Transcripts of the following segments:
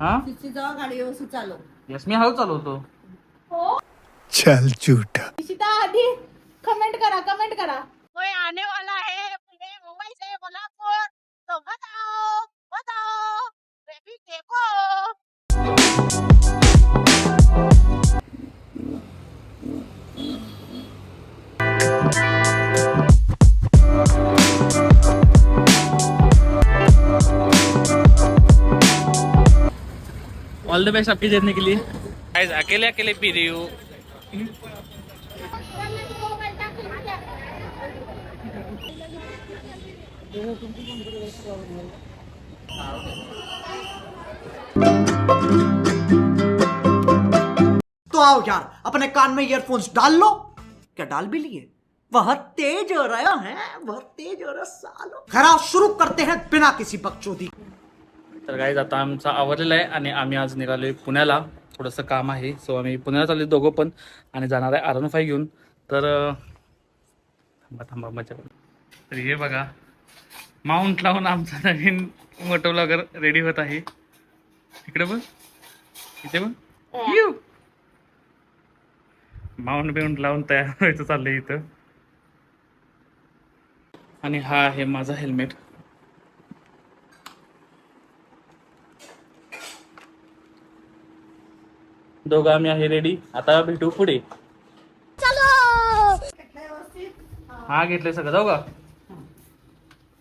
हा तिची जावा गाडी व्यवस्थित चालव. यस मी हळू चालवतो. चल झूठा. इशिता आधी कमेंट करा. कोई आने वाला है पुणे मुंबई से कोल्हापुर तो बताओ ट्रैफिक देखो. ऑल द बेस्ट आपकी जर्नी के लिए. गाइस अकेले अकेले पी रही हूँ. तो आओ यार अपने कान में ईयरफोन्स डाल लो. क्या डाल भी लिए? वह तेज हो रहा है, वह तेज हो रहा सालो. खरा शुरू करते हैं बिना किसी बकचोदी. तर गाईज आता आमचा आवरलेला आहे आणि आम्ही आज निघालोय पुण्याला. थोडंसं काम आहे सो आम्ही पुण्याला चाललो दोघं पण आणि जाणार आहे R15 घेऊन. तर थांबा मजा. तर हे बघा माउंट लावून आमचा नवीन मोटो ब्लॉगर रेडी होत आहे. इकडे बघ इथे बघ माउंट बिउंट लावून तयार व्हायचं चाललंय इथं. आणि हा आहे माझा हेल्मेट. दोघं आम्ही आहे रेडी. आता भेटू पुढे. हा घेतलंय सगळं. जाऊ का?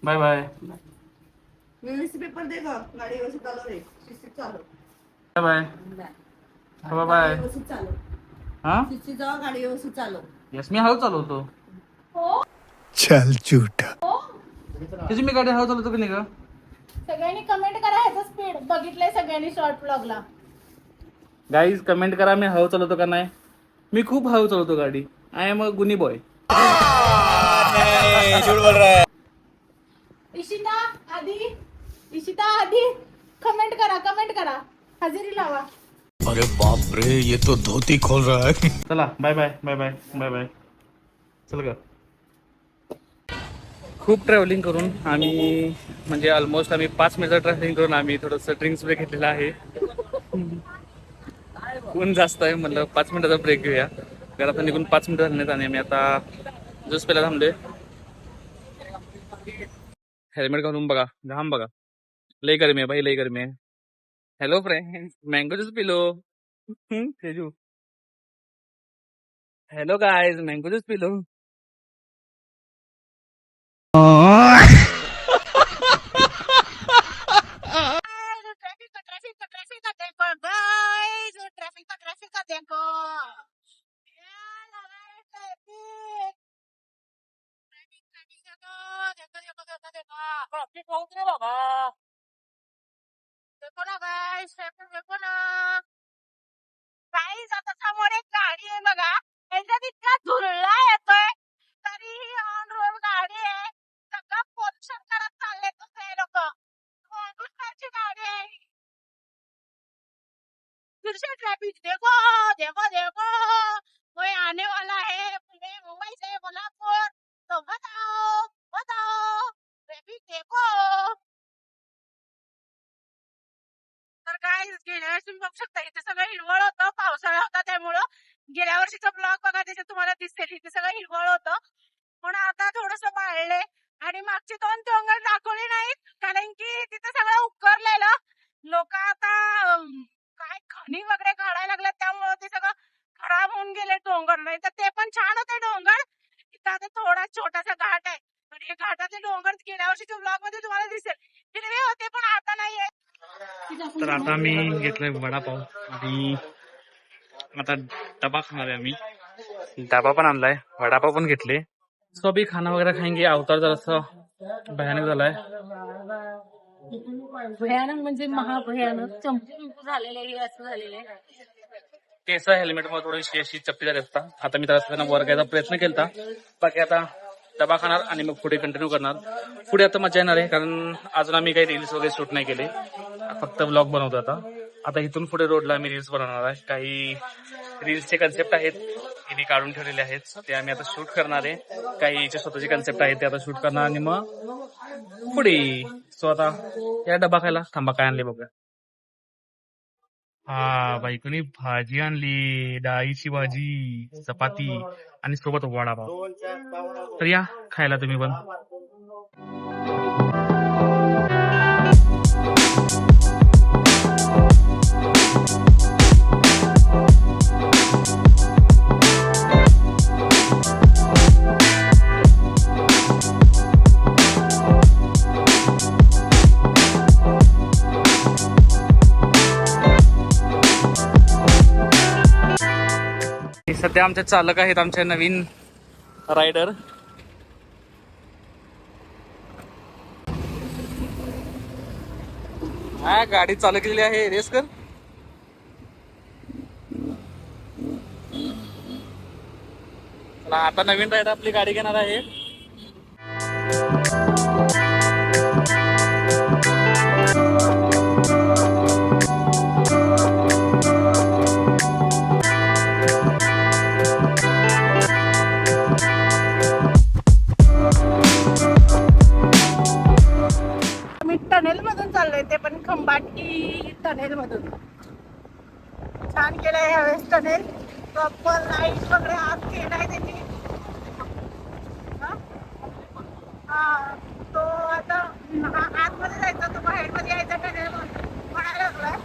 Bye bye. व्यवस्थित पेपर दे ग. गाडी व्यवस्थित चालव रे. शिस्तीत चालव. Bye bye bye. व्यवस्थित चालव. हा तिची जावा गाडी व्यवस्थित चालव. यस मी हळू चालवतो. चल झूठा. त्याची मी गाडी हळू चालवतो की नाही का? सगळ्यांनी कमेंट करा ह्याचा स्पीड बघितलंय सगळ्यांनी शॉर्ट ब्लॉगला. गाईज कमेंट करा मी हळू चालवतो का नाही. मी खूप हळू चालवतो गाडी. आय एम अ गुनी बॉय. इशिता आधी कमेंट करा हजेरी लावा. अरे बाप रे ये तो धोती खोल रहा है. चला bye bye bye bye bye bye. चल का. खूप ट्रॅव्हलिंग करून आम्ही म्हणजे ऑलमोस्ट आम्ही 5 मिनिटं ट्रॅव्हलिंग करून आम्ही थोडंसं ड्रिंक्स ब्रेक घेतलेला आहे. ऊन जास्त आहे म्हणलं 5 मिनिटाचा ब्रेक घेऊया. घरात निघून 5 मिनिटं झाले नाहीत आणि आम्ही आता ज्यूस प्यायला थांबलोय. हेल्मेट घालून बघा घाम बघा. लई गरमी आहे भाई लई गरमी आहे. हॅलो फ्रेंड मँगो ज्यूस पिलो. Teju hello guys mango juice पिलो. ट्रैफिक का देखो. देखो ना गाइस ट्रैफिक देखो ना. गाइस आता समोर एक गाडी आहे बघा. याच्यात इतका धुरळा येतोय तरीही ऑन रोड गाडी आहे. सगळं पोल्युशन करत चालले हे लोक. कोणती गाडी आहे. फिर से ट्रैफिक देखो देखो देखो. कोई आने वाला है पुणे मुंबई से कोल्हापुर तो बताओ ट्रैफिक देखो. तर काय गेल्या वर्षी बघू शकता इथे सगळं हिरवळ होतं. पावसाळा होता त्यामुळं गेल्या वर्षीचा ब्लॉग बघा त्याच्यात तुम्हाला दिसेल इथे सगळं हिरवळ होतं. पण आता थोडस वाढलंय आणि मागची 2 डोंगर दाखवले नाहीत कारण की तिथे सगळं उकरलेलं. लोक आता काय खणी वगैरे काढायला लागले त्यामुळे ते सगळं खराब होऊन गेले डोंगर. नाही तर ते पण छान होते डोंगर. इथं आता थोडा छोटासा घाट आहे पण हे घाटाचे डोंगर गेल्या वर्षीच्या ब्लॉग मध्ये तुम्हाला दिसेल हिरवे होते पण आता नाहीये. तर आता आम्ही घेतलाय वडापाव आणि आता डबा खाणार आहे आम्ही. डबा पण आणलाय वडापाव पण घेतले. सो अभी खाना वगैरह खाएंगे. अवतार जरासा भयानक झालाय. भयानक म्हणजे महाभयानक चंपू झालेले हे असं झालेले. केस हेल्मेट मध्ये थोडीशी अशी चपटी झाली असता. आता मी त्याला वर घ्यायचा प्रयत्न केला. बाकी आता डबा खाणार आणि मग पुढे कंटिन्यू करणार. पुढे आता मजा येणार आहे कारण अजून आम्ही काही रील्स वगैरे शूट नाही केले. फक्त ब्लॉग बनवतो आता इथून पुढे रोडला आम्ही रील्स बनवणार आहे. काही रील्सचे कन्सेप्ट आहेत हिने काढून ठेवलेले आहेत ते आम्ही आता शूट करणार आहे. काही स्वतःचे कन्सेप्ट आहेत ते आता शूट करणार आणि मग पुढे. सो आता या डबा खायला थांबा काय आणले बघा. हा बायकोनी भाजी आणली, डाळीची भाजी, चपाती आणि सोबत वडापाव. तर या खायला तुम्ही पण. हे सध्या आमचे चालक आहेत, आमचे नवीन रायडर. हा गाडी चालू केलेली आहे, रेस कर. चला, आता नवीन रायडर आपली गाडी घेणार आहे. मी टनेल मधून चाललोय, ते पण खंबाटकी टनेल मधून. छान केलंय ह्यावेळेस टनेल. प्रॉपर लाईट वगैरे आत केलाय त्यांनी. हा, तो आता आतमध्ये जायचा, तो बाहेर मध्ये यायचा टनेल म्हणायला लागलाय.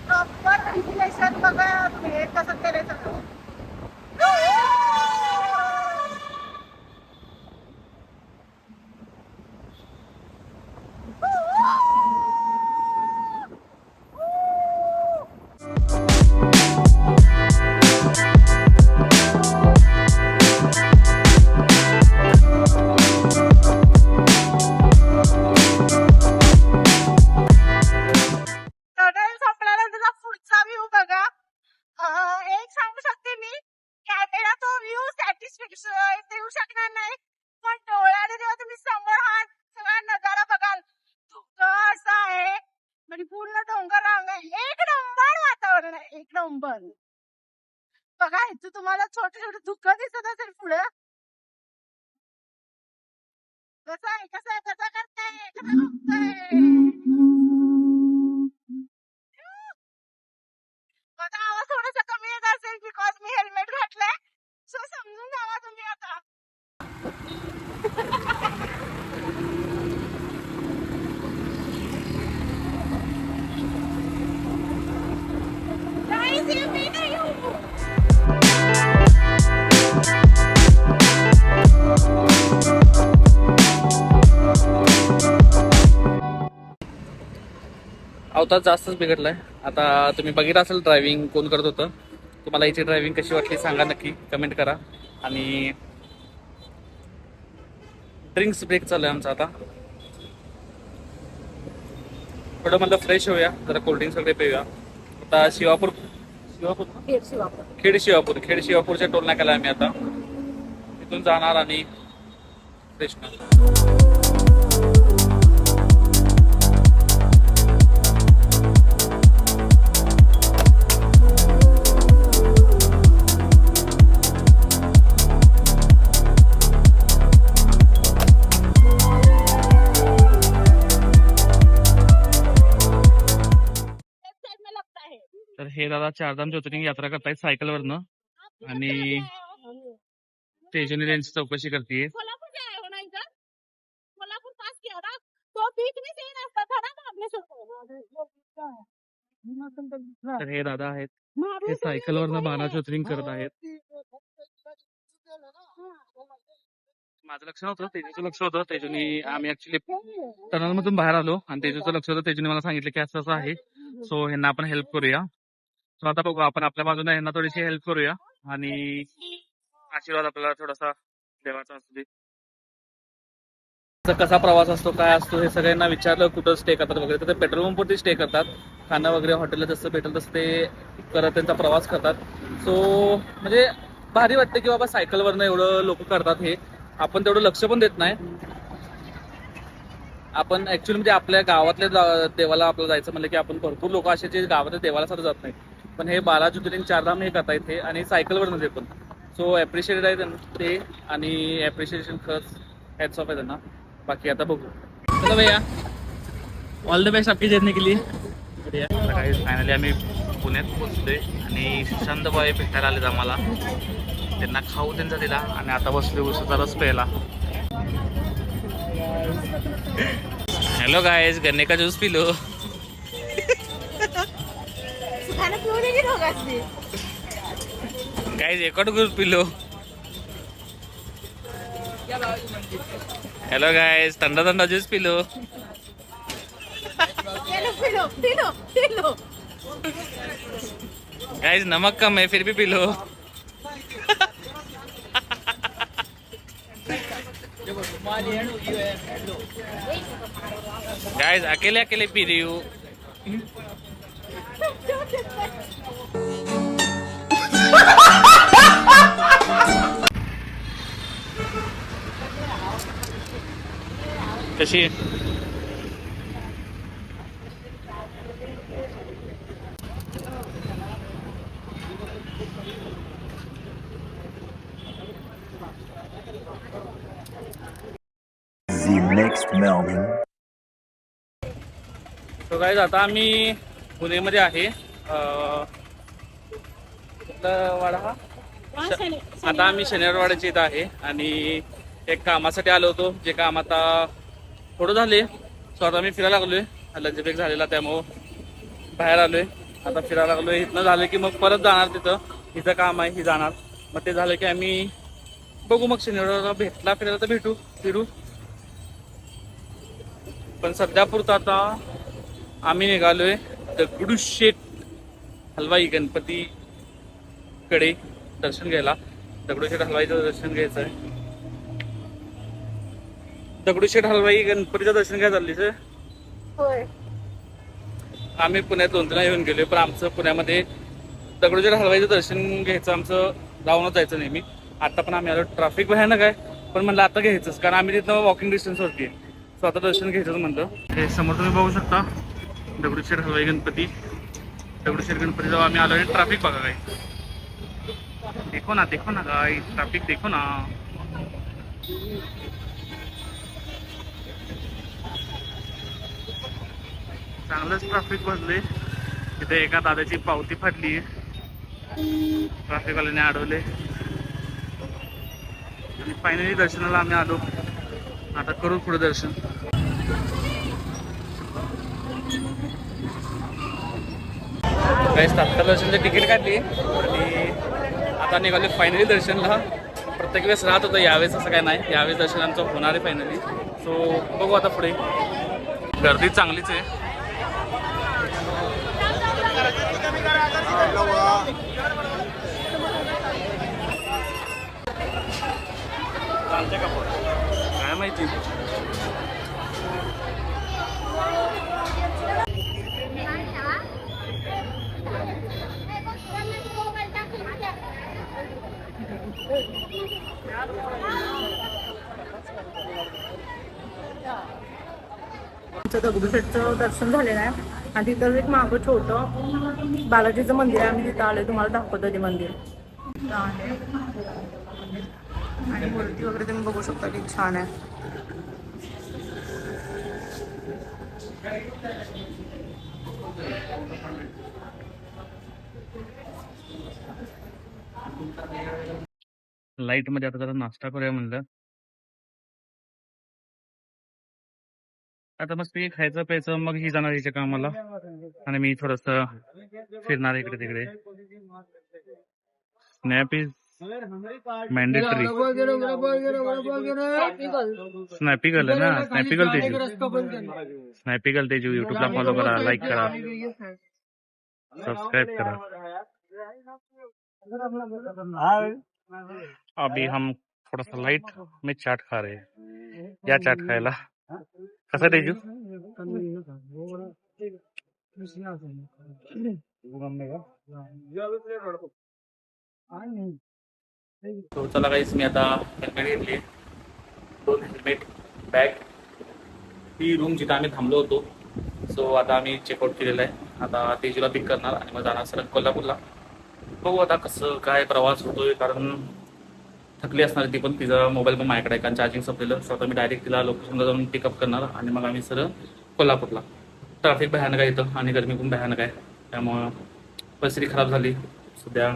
प्रॉपर व्हेंटिलेशन बघा तुम्ही कसं केलंय सगळं. टनेल संपल्यानंतरचा पुढचा व्ह्यू बघा. एक सांगू शकते मी, कॅमेरा तो व्ह्यू सॅटिस्फॅक्शन देऊ शकणार नाही, पण डोळ्याने जेव्हा तुम्ही समोर हा सगळा नजारा बघाल, धुकं असं आहे म्हणजे पूर्ण डोंगर रांग आहे. एक नंबर वातावरण आहे, एक नंबर. बघा इथं तुम्हाला छोटे छोटे धुकं दिसत असेल पुढे. कसं आहे, कसं आहे, कसं करताय, कसं बघताय. माझा आवाज थोडासा कमी येत असेल बिकॉज मी हेल्मेट घातलंय, सो समजून जावा तुम्ही आता. Guys, you made it, you. अवतार जास्तच बिघडलाय. आता तुम्ही बघितलं असेल ड्रायव्हिंग कोण करत होतं. तुम्हाला याची ड्रायव्हिंग कशी वाटली सांगा, नक्की कमेंट करा. आणि ड्रिंक्स ब्रेक चालू आहे आमचा. आता थोडं म्हणलं फ्रेश होऊया, जरा कोल्ड्रिंक्स वगैरे पिऊया. आता खेड शिवापूरच्या टोल नाक्याला आम्ही आता तिथून जाणार आणि फ्रेश होणार. तर हे दादा चारधाम ज्योतिर्लिंग यात्रा करतायत सायकलवरनं आणि तेजनी त्यांची चौकशी करते. कोल्हापूर से आए हो ना इधर? कोल्हापूर पास किया ना, तो बीच में से ही रास्ता था ना महाबळेश्वर. तर हे दादा आहेत, हे सायकलवरनं 12 ज्योतिर्लिंग करत आहेत. माझं लक्ष नव्हतं, तेजूचं लक्ष होतं. तेजूनी आम्ही ऍक्च्युली टनलमधून बाहेर आलो आणि तेजूचं लक्ष होतं. तेजूने मला सांगितलं की असं असं आहे, सो ह्यांना आपण हेल्प करूया. सो आता बघू, आपण आपल्या बाजूने ह्यांना थोडीशी हेल्प करूया आणि आशीर्वाद आपल्याला थोडासा देवाचा असू दे. कसा प्रवास असतो, काय असतो, हे सगळ्यांना विचारलं कुठं स्टे करतात वगैरे, तर ते पेट्रोल पंपवरती स्टे करतात. खाणं वगैरे हॉटेलला जसं भेटेल तसं ते करत त्यांचा प्रवास करतात. सो म्हणजे भारी वाटतं की बाबा सायकलवरनं एवढं लोक करतात. हे आपण तेवढं लक्ष पण देत नाही. आपण ऍक्च्युअली म्हणजे आपल्या गावातल्या देवाला आपल्याला जायचं म्हणलं की आपण भरपूर लोक असे जे गावातल्या देवाला सुद्धा जात नाही, पण हे 12 ज्योतिर्लिंग चारधाम हे करता इथे आणि सायकलवर ते पण. सो ॲप्रिशिएटेड आहे त्यांना ते, आणि ॲप्रिशिएशन खरंच हॅट्स ऑफ आहे त्यांना. बाकी आता बघू. चलो भैया, ऑल द बेस्ट आपकी जर्नी के लिए. सकाळी फायनली आम्ही पुण्यात पोहोचलोय आणि सुशांत बाई भेटायला आलेत आम्हाला. त्यांना खाऊ त्यांचा दिला आणि आता बसलो उसाचा रस प्यायला. हॅलो गायज, गन्ने का ज्यूस पिलो. गायज एकट ज्यूस पिलो. हेलो गाइस, ठंडा ठंडा जूस पी लो. गाइस नमक कम है फिर भी पी लो. गाइस अकेले अकेले पी रही हूँ. कशी The next Melvin. तो गाइस आता आम्ही पुणेमध्ये आहे. वाडा हा आता आम्ही शनिवारवाड्याच्या इथं आहे आणि एक कामासाठी आलो होतो. जे काम आता थोडं झाले. सो आता मी फिरायला लागलोय. लंच ब्रेक झालेला त्यामुळं बाहेर आलोय. आता फिरायला लागलोय. इथनं झालं की मग परत जाणार तिथं. इथं काम आहे ही जाणार. मग ते झालं की आम्ही बघू. मग शनिवारला भेटला फिरायला तर भेटू फिरू. पण सध्या पुरतं आता आम्ही निघालोय दगडूशेठ हलवाई गणपतीकडे दर्शन घ्यायला. दगडूशेठ हलवाईचं दर्शन घ्यायचं आहे. दगडूशेठ हलवाई गणपतीचं दर्शन घ्यायला चालली सर. होय. आम्ही पुण्यात 2-3 येऊन गेलोय पण आमचं पुण्यामध्ये दगडूशेठ हलवाईचं दर्शन घ्यायचं आमचं राहूनच जायचं नेहमी. आता पण आम्ही आलो. ट्रॅफिक भयानक आहे पण म्हणलं आता घ्यायचंच कारण आम्ही तिथं वॉकिंग डिस्टन्सवरती आहे. सो आता दर्शन घ्यायचंच म्हणलं. हे समोर तुम्ही बघू शकता दगडूशेठ हलवाई गणपती. दगडूशेठ गणपती जेव्हा आम्ही आलो आणि ट्रॅफिक बघा काय. देखो ना काय ट्रॅफिक देखो ना. चांगलंच ट्रॅफिक बसले. तिथे एका दादाची पावती फाटली. ट्रॅफिकवाल्याने अडवले आणि फायनली दर्शनाला आम्ही आलो. आता करू पुढे दर्शन. काही तात्काळ दर्शनची तिकीट काढली आणि आता निघाले फायनली दर्शनला. प्रत्येक वेळेस राहत होतं, यावेळेस असं काय नाही. यावेळेस दर्शन आमचं होणार आहे फायनली. सो बघू आता पुढे. गर्दी चांगलीच आहे. काय माहिती. आमचं दगडूशेठचं दर्शन झालेलं आहे आणि तिथं एक मागं छोटं बालाजीचं मंदिर आहे. आम्ही तिथं आलोय. तुम्हाला दाखवतो ते मंदिर आहे आणि मूर्ती वगैरे तुम्ही बघू शकता की छान आहे. लाईट मध्ये आता जरा नाश्ता करूया म्हणलं. आता मस्त खायचं प्यायचं मग ही जाणार हिच्या कामाला आणि मी थोडस फिरणार इकडे तिकडे. Snap is mandatory. स्नॅपिकल आहे ना. स्नॅपिकल तेजू यूट्यूबला फॉलो करा, लाईक करा, सब्सक्राइब करा. अभी हम थोड़ा सा लाइट में चाट खा रहे हैं. या चाट खायला कसं तेजू. तो चला गाईस, मी आता हेल्मेट घेतली. 2 हेल्मेट, बॅग, ही रूम जिथं आम्ही थांबलो होतो. सो आता आम्ही चेकआउट केलेलं आहे. आता तेजूला पिक करणार आणि मग जाणार सर कोल्हापूरला. बघू आता कसं काय प्रवास होतोय कारण थकली असणार ती पण. तिचा मोबाईल पण माझ्याकडे आहे कारण चार्जिंग संपलेलं. सो आता मी डायरेक्ट तिला लोकेशनला जाऊन पिकअप करणार आणि मग आम्ही सर कोल्हापूरला. ट्रॅफिक भयानक आहे इथं आणि गरमी पण भयानक आहे, त्यामुळं परिस्थिती खराब झाली सध्या.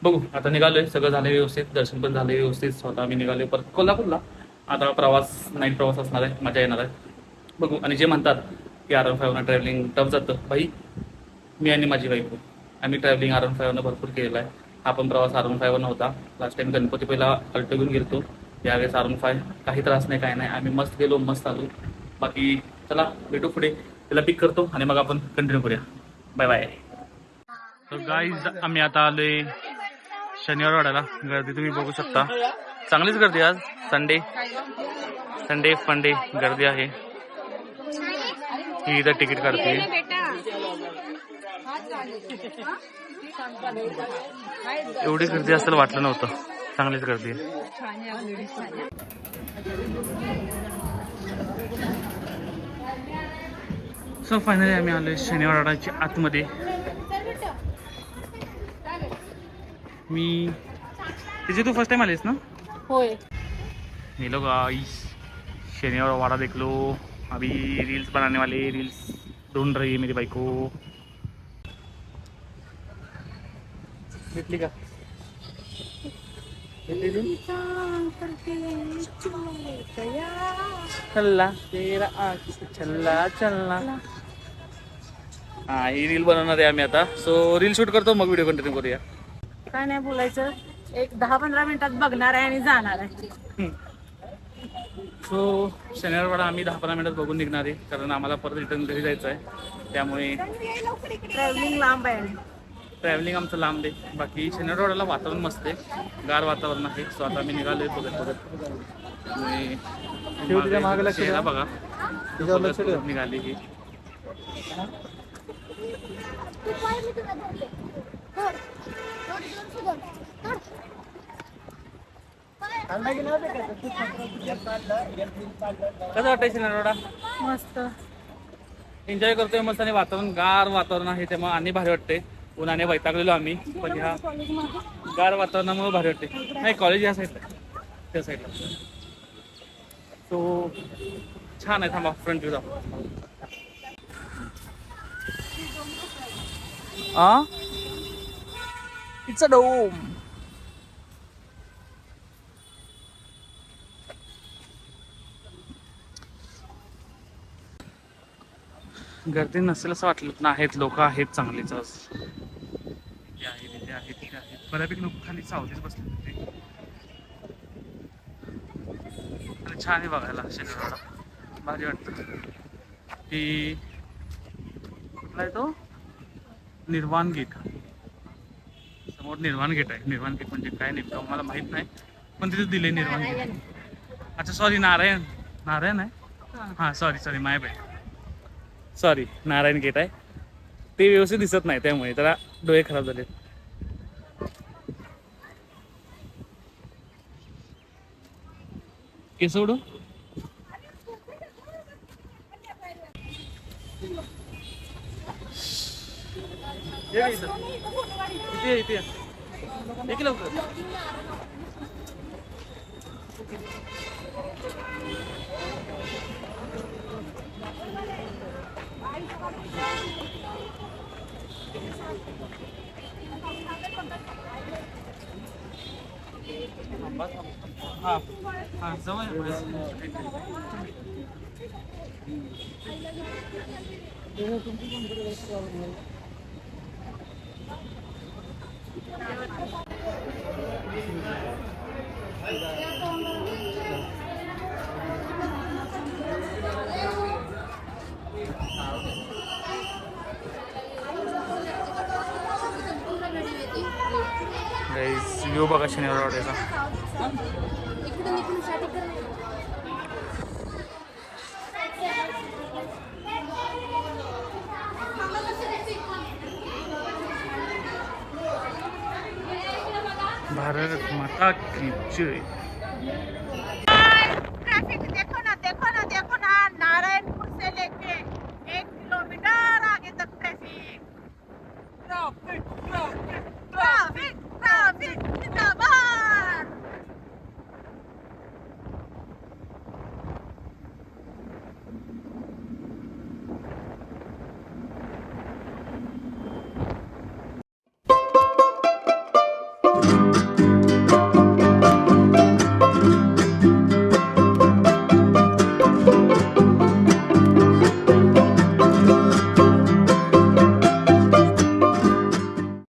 बघू आता निघालोय, सगळं झालं व्यवस्थित, दर्शन पण झालं व्यवस्थित. स्वतः आम्ही निघालोय परत कोल्हापूरला. आता प्रवास नाईट प्रवास असणार आहे, मजा येणार आहे. बघू. आणि जे म्हणतात की R15 ट्रॅव्हलिंग टफ जातं, भाई मी आणि माझी बायको आम्ही ट्रॅव्हलिंग R15 भरपूर केलेलं आहे. हा पण प्रवास R15 नव्हता. लास्ट टाइम गणपती पहिला अल्टो घेऊन गेलो, यावेळेस R15. काही त्रास नाही, काय नाही, आम्ही मस्त गेलो, मस्त आलो. बाकी चला भेटू पुढे, त्याला पिक करतो आणि मग आपण कंटिन्यू करूया. Bye bye. तर गाईज आम्ही आता आलोय शनिवार वाड्याला. गर्दी तुम्ही बघू शकता, चांगलीच गर्दी आज. संडे फंडे गर्दी आहे. ही इथं तिकीट काढते. एवढी गर्दी असेल वाटलं नव्हतं, चांगलीच गर्दी आहे. सो फायनली आम्ही आलोय शनिवार वाड्याच्या आतमध्ये. मी तिचे तू फर्स्ट टाइम आलीस ना? होय. हेलो गाइस, शनिवार वाड़ा देख लो. अभी रील्स बनाने वाले रील्स ढूंढ रही है मेरी बाइक को. भेटली का? चल्ला तेरा चल्ला चल्ला. हा, ही रील बनवणार आहे आम्ही आता. सो रील शूट करतो, मग व्हिडिओ कंटिन्यू करूया. काय नाही बोलायचं, एक 10-15 मिनिटात बघणार आहे आणि जाणार आहे. सो शनिवारवाडा आम्ही 10-15 मिनिटात बघून निघणार आहे, कारण आम्हाला परत रिटर्न घरी जायचं आहे. त्यामुळे ट्रॅव्हलिंग लांब आहे. ट्रॅव्हलिंग आमचं लांब आहे. बाकी शनिवारवाड्याला वातावरण मस्त आहे, गार वातावरण आहे. सो आता आम्ही निघालोय बघत चेहरा बघा, निघाली ही. कसं वाटतंय शनिवारवाडा? मस्त एन्जॉय करतोय मस्त, आणि वातावरण गार वातावरण आहे, त्यामुळे आणि भारी वाटते. उन्हाने वैतागलेलो आम्ही, पण ह्या गार वातावरणामुळे भारी वाटते. नाही, कॉलेज या साईडला, त्या साईडला. सो छान आहे. थांबा फ्रंट व्ह्यू जाऊ. It's a dome. गर्दी नसेल असं वाटलं, पण आहेत लोक, आहेत चांगलीच आज. इथे आहेत, इथे आहेत, इथे आहेत. बऱ्यापैकी लोक खाली सावलीच बसले होते. आणि छान आहे बघायला शनिवारवाडा, भारी वाटतं. ती कुठला आहे तो? निर्वाण गेट. समोर निर्वाण गेट आहे. निर्वाण गेट म्हणजे काय नेमकं मला माहित नाही, पण तिथे दिले निर्वाण गेट. अच्छा सॉरी, नारायण आहे. हां सॉरी माय बाय, सॉरी, नारायण गेट आहे. ते व्यवस्थित दिसत नाही, त्यामुळे त्याला डोळे खराब झाले. केस उडू. इथे लवकर. हां हां जवळ व्ह्यू बघा शनिवार वाड्याचा. भारत माता की जय. ट्रैफिक देखो ना, नारायणपुर से लेके 1 किलोमीटर आगे तक ट्रैफिक.